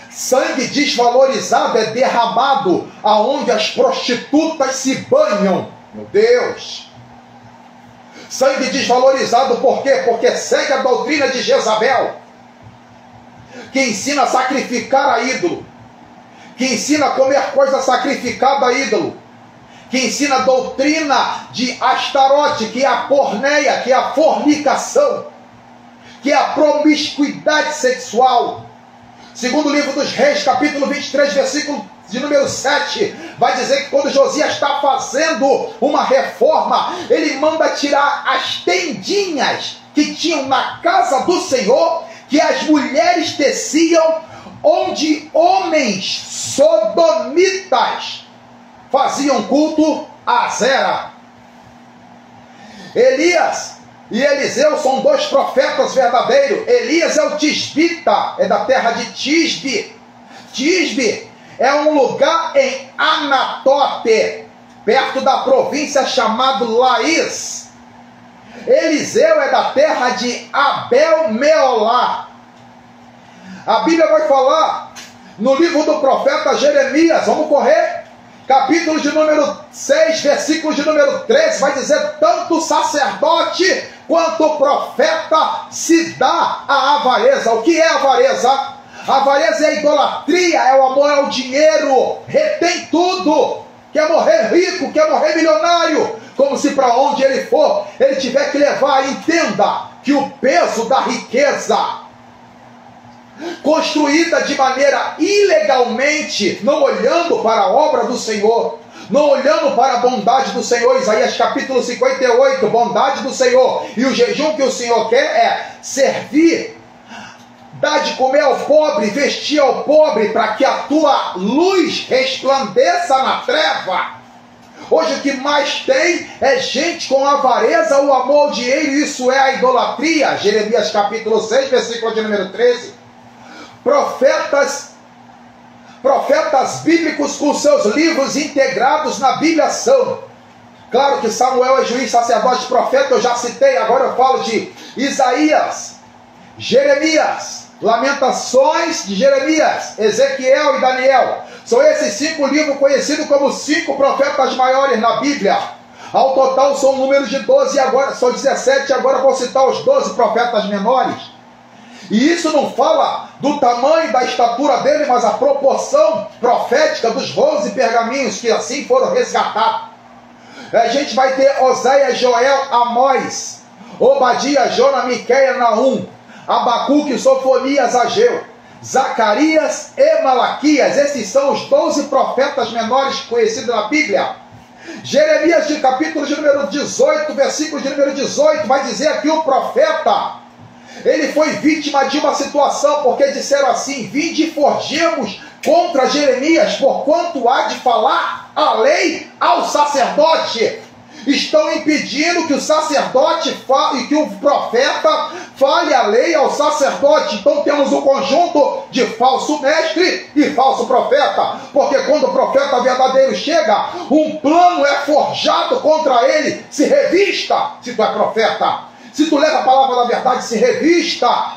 Sangue desvalorizado é derramado aonde as prostitutas se banham. Meu Deus! Sangue desvalorizado por quê? Porque segue a doutrina de Jezabel, que ensina a sacrificar a ídolo, que ensina a comer coisa sacrificada a ídolo, que ensina a doutrina de Astarote, que é a porneia, que é a fornicação, que é a promiscuidade sexual. Segundo o livro dos Reis, capítulo 23, versículo de número 7, vai dizer que quando Josias está fazendo uma reforma, ele manda tirar as tendinhas que tinham na casa do Senhor, que as mulheres teciam, onde homens sodomitas faziam culto a Azera. Elias e Eliseu são dois profetas verdadeiros. Elias é o tisbita, é da terra de Tisbe. Tisbe é um lugar em Anatote, perto da província chamada Laís. Eliseu é da terra de Abel-Meolá. A Bíblia vai falar no livro do profeta Jeremias, vamos correr, capítulo de número 6, versículo de número 13, vai dizer: tanto o sacerdote quanto o profeta se dá à avareza. O que é avareza? A avareza é a idolatria, é o amor ao dinheiro, retém tudo, quer morrer rico, quer morrer milionário, como se para onde ele for, ele tiver que levar. Entenda que o peso da riqueza construída de maneira ilegalmente, não olhando para a obra do Senhor, não olhando para a bondade do Senhor. Isaías capítulo 58, bondade do Senhor, e o jejum que o Senhor quer é servir, dar de comer ao pobre, vestir ao pobre, para que a tua luz resplandeça na treva. Hoje o que mais tem é gente com avareza, o amor ao dinheiro, isso é a idolatria. Jeremias capítulo 6, versículo de número 13. Profetas bíblicos com seus livros integrados na Bíblia são, claro que Samuel é juiz, sacerdote, profeta, eu já citei, agora eu falo de Isaías, Jeremias, Lamentações de Jeremias, Ezequiel e Daniel. São esses 5 livros conhecidos como 5 profetas maiores na Bíblia. Ao total são um número de 12, agora são 17, agora vou citar os 12 profetas menores. E isso não fala do tamanho da estatura dele, mas a proporção profética dos rolos e pergaminhos que assim foram resgatados. A gente vai ter Oséias, Joel, Amós, Obadias, Jonas, Miqueias, Naum, Abacuque, Sofonias, Ageu, Zacarias e Malaquias. Esses são os 12 profetas menores conhecidos na Bíblia. Jeremias, de capítulo de número 18, versículo de número 18, vai dizer que o profeta, ele foi vítima de uma situação, porque disseram assim: vinde e forjemos contra Jeremias, porquanto há de falar a lei ao sacerdote. Estão impedindo que o sacerdote e que o profeta fale a lei ao sacerdote. Então temos um conjunto de falso mestre e falso profeta, porque quando o profeta verdadeiro chega, um plano é forjado contra ele. Se revista, se tu é profeta. Se tu leva a palavra da verdade, se revista.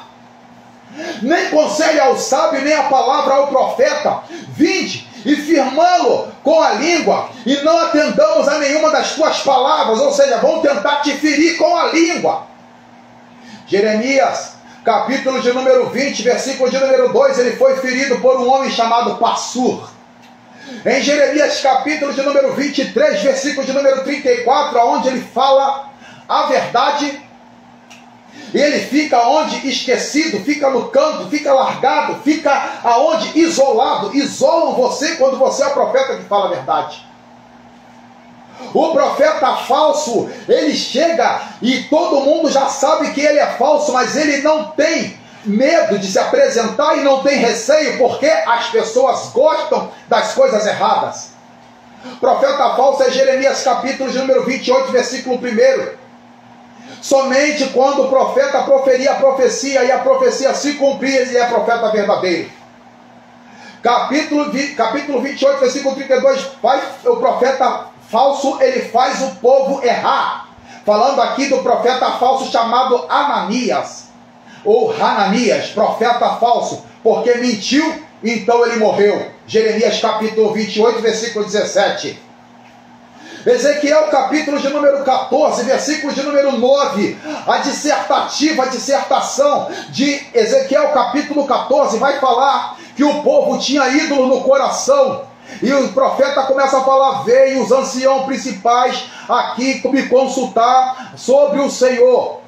Nem conselho ao sábio, nem a palavra ao profeta. Vinde e firmá-lo com a língua, e não atendamos a nenhuma das tuas palavras. Ou seja, vão tentar te ferir com a língua. Jeremias, capítulo de número 20, versículo de número 2, ele foi ferido por um homem chamado Passur. Em Jeremias, capítulo de número 23, versículo de número 34, onde ele fala a verdade, e ele fica onde? Esquecido, fica no canto, fica largado, fica aonde? Isolado. Isolam você quando você é o profeta que fala a verdade. O profeta falso, ele chega e todo mundo já sabe que ele é falso, mas ele não tem medo de se apresentar e não tem receio, porque as pessoas gostam das coisas erradas. O profeta falso é Jeremias capítulo de número 28, versículo 1. Somente quando o profeta proferia a profecia e a profecia se cumpria, ele é profeta verdadeiro. Capítulo 28, versículo 32, o profeta falso, ele faz o povo errar. Falando aqui do profeta falso chamado Ananias, ou Hananias, profeta falso, porque mentiu, então ele morreu. Jeremias capítulo 28, versículo 17. Ezequiel capítulo de número 14, versículo de número 9, a dissertação de Ezequiel capítulo 14 vai falar que o povo tinha ídolo no coração, e o profeta começa a falar: veio os anciãos principais aqui me consultar sobre o Senhor.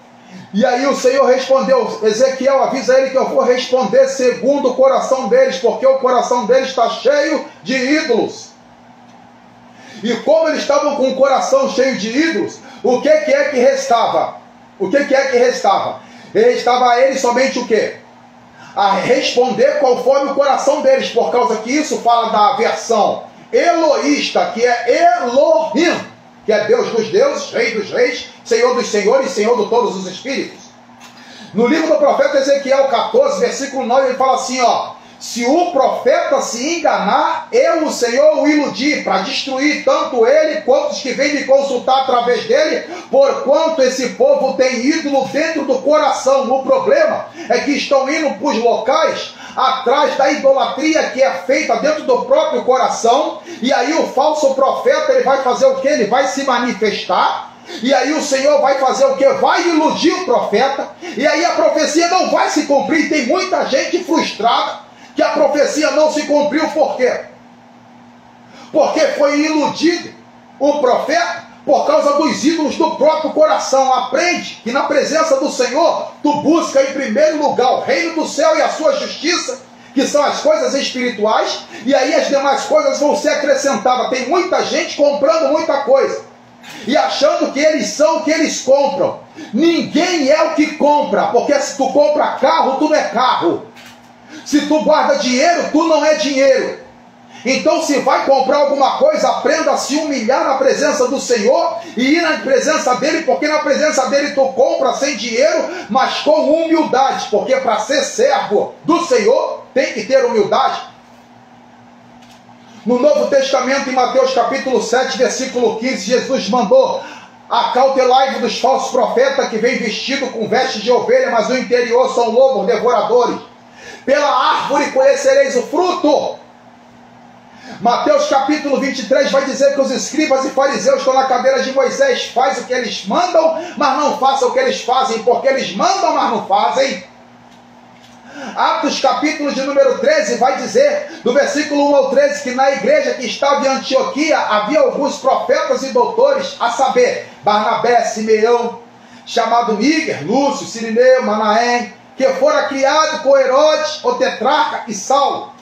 E aí o Senhor respondeu: Ezequiel, avisa ele que eu vou responder segundo o coração deles, porque o coração deles está cheio de ídolos. E como eles estavam com o coração cheio de ídolos, o que é que restava? O que é que restava? Restava a eles somente o quê? A responder conforme o coração deles, por causa que isso fala da versão eloísta, que é Elohim, que é Deus dos deuses, Rei dos reis, Senhor dos senhores, Senhor de todos os espíritos. No livro do profeta Ezequiel 14, versículo 9, ele fala assim, ó: se o profeta se enganar, eu, o Senhor, o iludi, para destruir tanto ele quanto os que vêm me consultar através dele, porquanto esse povo tem ídolo dentro do coração. O problema é que estão indo para os locais atrás da idolatria que é feita dentro do próprio coração, e aí o falso profeta, ele vai fazer o que? Ele vai se manifestar, e aí o Senhor vai fazer o que? Vai iludir o profeta, e aí a profecia não vai se cumprir. Tem muita gente frustrada que a profecia não se cumpriu. Por quê? Porque foi iludido o profeta por causa dos ídolos do próprio coração. Aprende que na presença do Senhor, tu busca em primeiro lugar o reino do céu e a sua justiça, que são as coisas espirituais, e aí as demais coisas vão ser acrescentadas. Tem muita gente comprando muita coisa e achando que eles são o que eles compram. Ninguém é o que compra, porque se tu compra carro, tu não é carro. Se tu guarda dinheiro, tu não é dinheiro. Então, se vai comprar alguma coisa, aprenda a se humilhar na presença do Senhor e ir na presença dele, porque na presença dele tu compra sem dinheiro, mas com humildade, porque para ser servo do Senhor tem que ter humildade. No Novo Testamento, em Mateus capítulo 7, versículo 15, Jesus mandou: acautelai-vos dos falsos profetas que vêm vestidos com vestes de ovelha, mas no interior são lobos devoradores. Pela árvore conhecereis o fruto. Mateus capítulo 23 vai dizer que os escribas e fariseus estão na cadeira de Moisés. Faz o que eles mandam, mas não façam o que eles fazem, porque eles mandam, mas não fazem. Atos capítulo de número 13 vai dizer, do versículo 1 ao 13, que na igreja que estava em Antioquia havia alguns profetas e doutores, a saber, Barnabé, Simeão, chamado Níger, Lúcio, Cirineu, Manaém, que fora criado com Herodes, o tetrarca, e Saulo.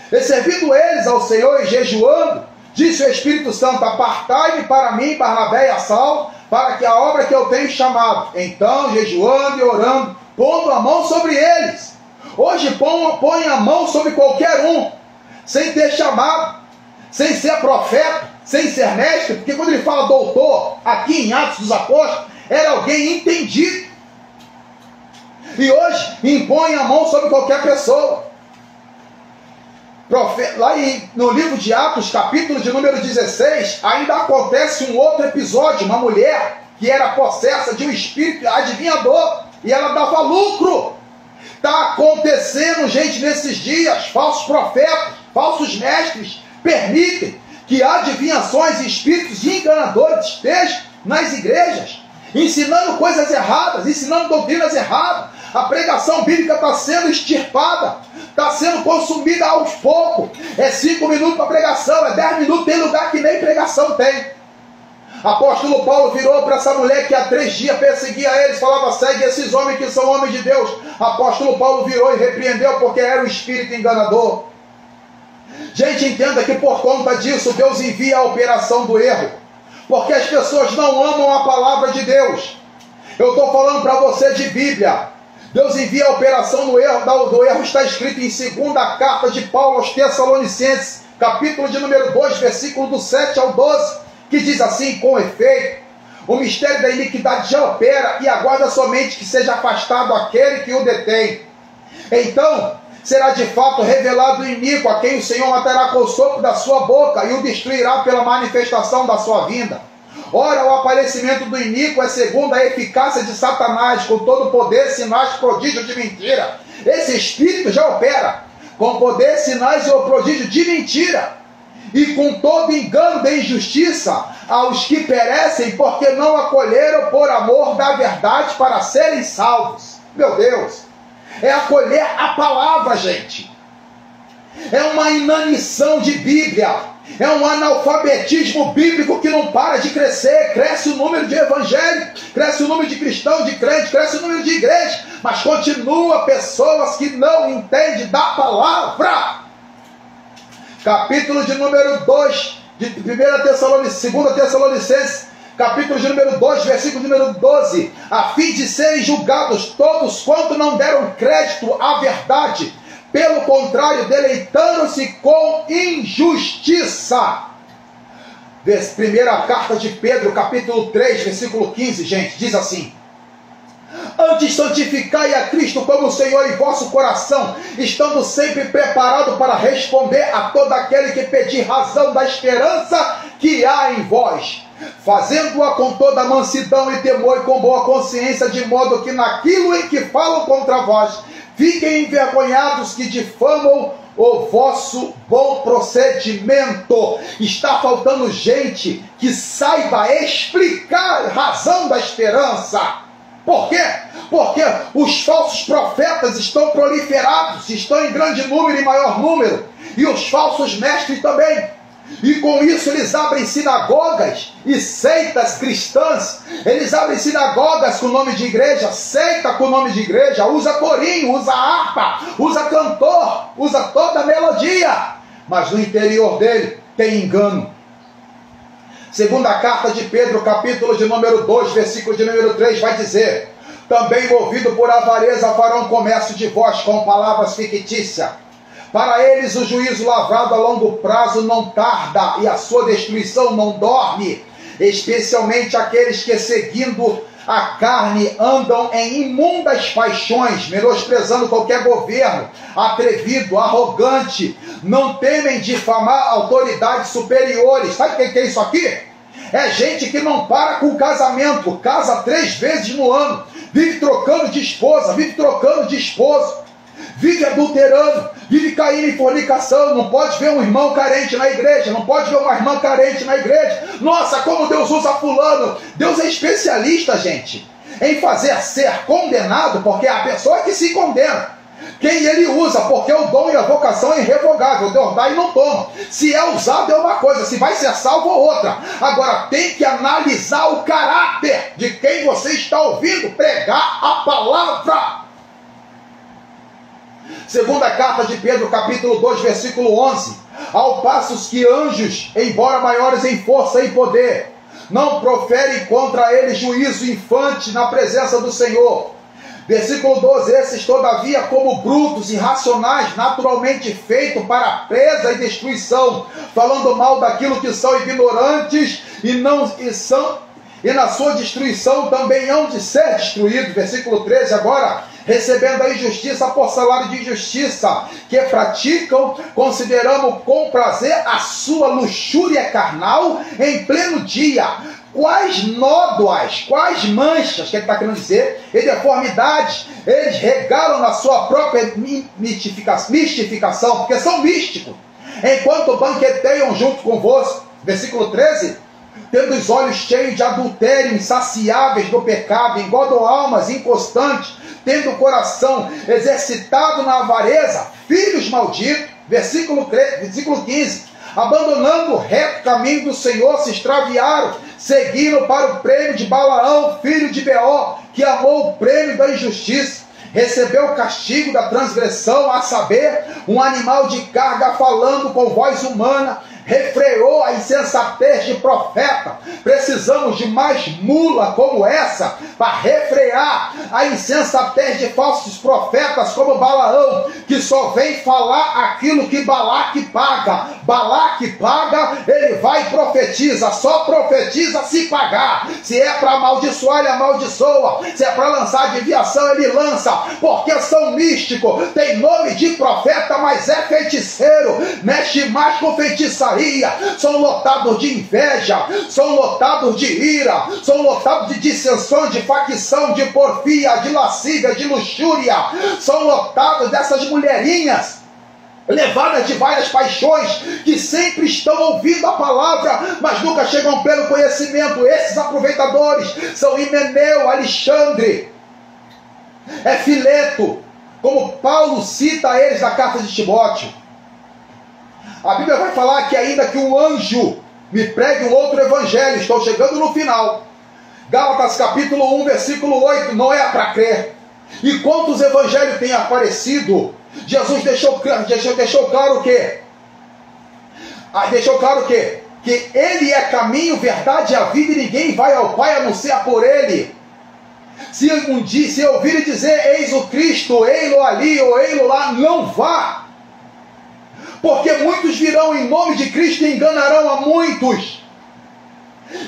E servindo eles ao Senhor e jejuando, disse o Espírito Santo: apartai-me para mim, Barnabé e a Saulo, para que a obra que eu tenho chamado. Então, jejuando e orando, pondo a mão sobre eles. Hoje põe a mão sobre qualquer um, sem ter chamado, sem ser profeta, sem ser mestre, porque quando ele fala doutor, aqui em Atos dos Apóstolos, era alguém entendido. E hoje impõe a mão sobre qualquer pessoa. Lá no livro de Atos, capítulo de número 16, ainda acontece um outro episódio. Uma mulher que era possessa de um espírito adivinhador, e ela dava lucro. Está acontecendo, gente, nesses dias. Falsos profetas, falsos mestres permitem que adivinhações e espíritos enganadores estejam nas igrejas, ensinando coisas erradas, ensinando doutrinas erradas. A pregação bíblica está sendo extirpada, está sendo consumida aos poucos. É 5 minutos para pregação, é 10 minutos, tem lugar que nem pregação tem. Apóstolo Paulo virou para essa mulher que há 3 dias perseguia eles, falava: segue esses homens que são homens de Deus. Apóstolo Paulo virou e repreendeu, porque era um espírito enganador. Gente, entenda que por conta disso Deus envia a operação do erro, porque as pessoas não amam a palavra de Deus. Eu estou falando para você de Bíblia. Deus envia a operação do erro está escrito em 2ª carta de Paulo aos Tessalonicenses, capítulo de número 2, versículo do 7 ao 12, que diz assim: com efeito, O mistério da iniquidade já opera e aguarda somente que seja afastado aquele que o detém. Então será de fato revelado o iníquo, a quem o Senhor matará com o sopro da sua boca e o destruirá pela manifestação da sua vinda. Ora, o aparecimento do iníquo é segundo a eficácia de Satanás, com todo poder, sinais, prodígios de mentira. Esse espírito já opera com poder, sinais e o prodígio de mentira, e com todo engano de injustiça aos que perecem, porque não acolheram por amor da verdade para serem salvos. Meu Deus, é acolher a palavra, gente. É uma inanição de Bíblia, é um analfabetismo bíblico que não para de crescer. Cresce o número de evangélicos, cresce o número de cristãos, de crentes, cresce o número de igrejas, mas continua pessoas que não entendem da palavra. Capítulo de número 2, de 2 Tessalonicenses, capítulo de número 2, versículo de número 12, a fim de serem julgados todos quanto não deram crédito à verdade, pelo contrário, deleitando-se com injustiça. Primeira carta de Pedro, capítulo 3, versículo 15, gente, diz assim: antes santificai a Cristo como Senhor em vosso coração, estando sempre preparado para responder a todo aquele que pedir razão da esperança que há em vós, fazendo-a com toda mansidão e temor e com boa consciência, de modo que naquilo em que falam contra vós, fiquem envergonhados que difamam o vosso bom procedimento. Está faltando gente que saiba explicar a razão da esperança. Por quê? Porque os falsos profetas estão proliferados, estão em grande número e maior número, e os falsos mestres também. E com isso eles abrem sinagogas e seitas cristãs. Eles abrem sinagogas com o nome de igreja, seita com o nome de igreja, usa corinho, usa harpa, usa cantor, usa toda a melodia, mas no interior dele tem engano. Segunda carta de Pedro, capítulo de número 2, versículo de número 3, vai dizer: também movido por avareza farão comércio de vós com palavras fictícias. Para eles o juízo lavrado a longo prazo não tarda, e a sua destruição não dorme, especialmente aqueles que, seguindo a carne, andam em imundas paixões, menosprezando qualquer governo, atrevido, arrogante, não temem difamar autoridades superiores. Sabe o que é isso aqui? É gente que não para com o casamento, casa 3 vezes no ano, vive trocando de esposa, vive trocando de esposo, vive adulterando, vive caindo em fornicação. Não pode ver um irmão carente na igreja, não pode ver uma irmã carente na igreja. Nossa, como Deus usa fulano. Deus é especialista, gente, em fazer ser condenado, porque é a pessoa que se condena quem ele usa, porque o dom e a vocação é irrevogável. Deus dá e não toma. Se é usado é uma coisa, se vai ser salvo é outra. Agora tem que analisar o caráter de quem você está ouvindo pregar a palavra. Segunda carta de Pedro, capítulo 2, versículo 11. Ao passo que anjos, embora maiores em força e poder, não proferem contra eles juízo infante na presença do Senhor. Versículo 12. Esses, todavia, como brutos, irracionais, naturalmente feitos para presa e destruição, falando mal daquilo que são ignorantes e na sua destruição também hão de ser destruídos. Versículo 13. Agora, recebendo a injustiça por salário de injustiça, que praticam, consideramos com prazer a sua luxúria carnal em pleno dia. Quais nódoas, quais manchas, que ele está querendo dizer, e deformidades, eles regalam na sua própria mistificação, porque são místicos, enquanto banqueteiam junto convosco. Versículo 13. Tendo os olhos cheios de adultério, insaciáveis do pecado, engordam almas inconstantes, tendo o coração exercitado na avareza, filhos malditos. Versículo 15. Abandonando o reto caminho do Senhor, se extraviaram, seguindo para o prêmio de Balaão, filho de Beor, que amou o prêmio da injustiça, recebeu o castigo da transgressão, a saber, um animal de carga falando com voz humana, refreou a insensatez de profeta. Precisamos de mais mula como essa para refrear a insensatez de falsos profetas como Balaão, que só vem falar aquilo que Balaque paga. Balaque paga, ele vai e profetiza, só profetiza se pagar. Se é para amaldiçoar, ele amaldiçoa. Se é para lançar adivinhação, ele lança, porque são místicos, tem nome de profeta, mas é feiticeiro, mexe mais com feitiçaria, são lotados de inveja, são lotados de ira, são lotados de dissensão, de facção, de porfia, de lascívia, de luxúria, são lotados dessas mulherinhas levadas de várias paixões, que sempre estão ouvindo a palavra, mas nunca chegam ao pleno conhecimento. Esses aproveitadores são Himeneu, Alexandre, Fileto, como Paulo cita eles na carta de Timóteo. A Bíblia vai falar que ainda que um anjo me pregue um outro evangelho, estou chegando no final. Gálatas capítulo 1, versículo 8, não é para crer. E quantos evangelhos têm aparecido, Jesus deixou claro o quê? Deixou claro o quê? Que Ele é caminho, verdade e a vida, e ninguém vai ao Pai a não ser por Ele. Se ouvirem dizer, eis o Cristo, ei-lo ali ou ei-lo lá, não vá. Porque muitos virão em nome de Cristo e enganarão a muitos.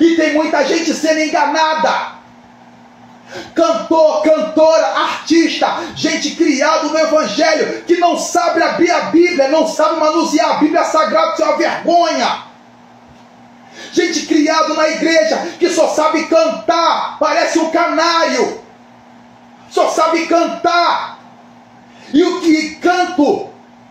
E tem muita gente sendo enganada. Cantor, cantora, artista, gente criada no Evangelho, que não sabe abrir a Bíblia, não sabe manusear a Bíblia Sagrada, isso é uma vergonha. Gente criada na igreja, que só sabe cantar, parece um canário, só sabe cantar. E o que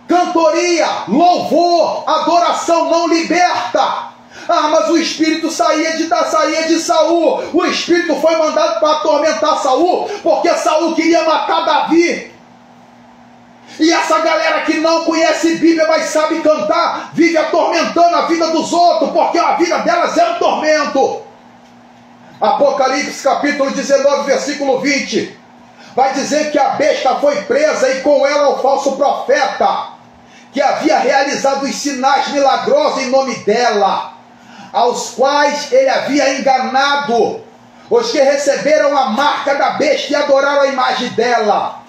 cantoria, louvor, adoração não liberta. Mas o Espírito saía de Saul. O Espírito foi mandado para atormentar Saul, porque Saul queria matar Davi. E essa galera que não conhece Bíblia, mas sabe cantar, vive atormentando a vida dos outros, porque a vida delas é um tormento. Apocalipse capítulo 19, versículo 20, vai dizer que a besta foi presa e com ela o falso profeta, que havia realizado os sinais milagrosos em nome dela, aos quais ele havia enganado os que receberam a marca da besta e adoraram a imagem dela.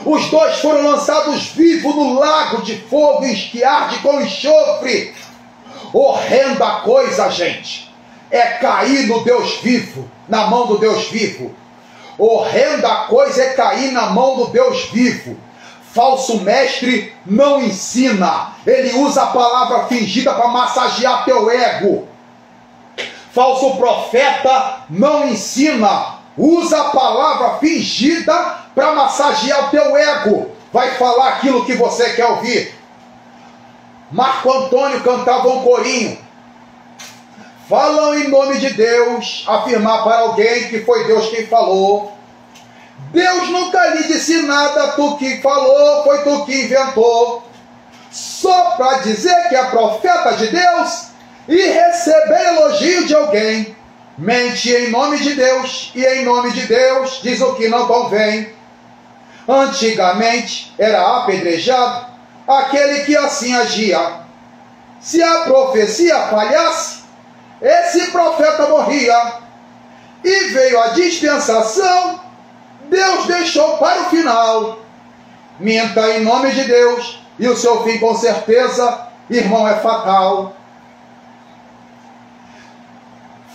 Os dois foram lançados vivos no lago de fogo que arde com enxofre. Horrenda coisa, gente, é cair no Deus vivo, na mão do Deus vivo. Horrenda coisa é cair na mão do Deus vivo. Falso mestre não ensina, ele usa a palavra fingida para massagear teu ego. Falso profeta não ensina, usa a palavra fingida para massagear o teu ego. Vai falar aquilo que você quer ouvir. Marco Antônio cantava um corinho. Falam em nome de Deus, afirmar para alguém que foi Deus quem falou. Deus nunca lhe disse nada, tu que falou, foi tu que inventou. Só para dizer que é profeta de Deus e receber elogio de alguém. Mente em nome de Deus e em nome de Deus diz o que não convém. Antigamente era apedrejado aquele que assim agia. Se a profecia falhasse, esse profeta morria. E veio a dispensação, Deus deixou para o final. Minta em nome de Deus e o seu fim com certeza, irmão, é fatal.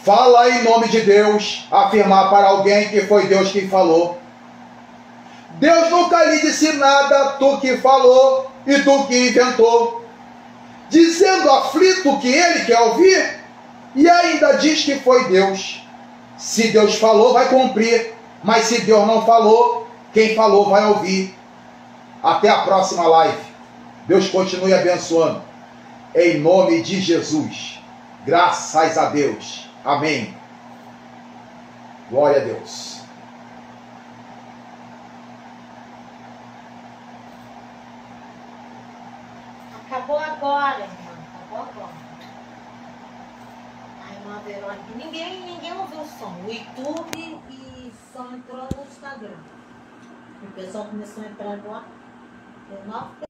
Fala em nome de Deus, afirmar para alguém que foi Deus quem falou. Deus nunca lhe disse nada, tu que falou e tu que inventou. Dizendo aflito que ele quer ouvir e ainda diz que foi Deus. Se Deus falou, vai cumprir. Mas se Deus não falou, quem falou vai ouvir. Até a próxima live. Deus continue abençoando. Em nome de Jesus. Graças a Deus. Amém. Glória a Deus. Acabou agora, irmã. Acabou agora. A irmã Verônica. Ninguém ouviu o som. O YouTube e só entrou no Instagram. O pessoal começou a entrar agora.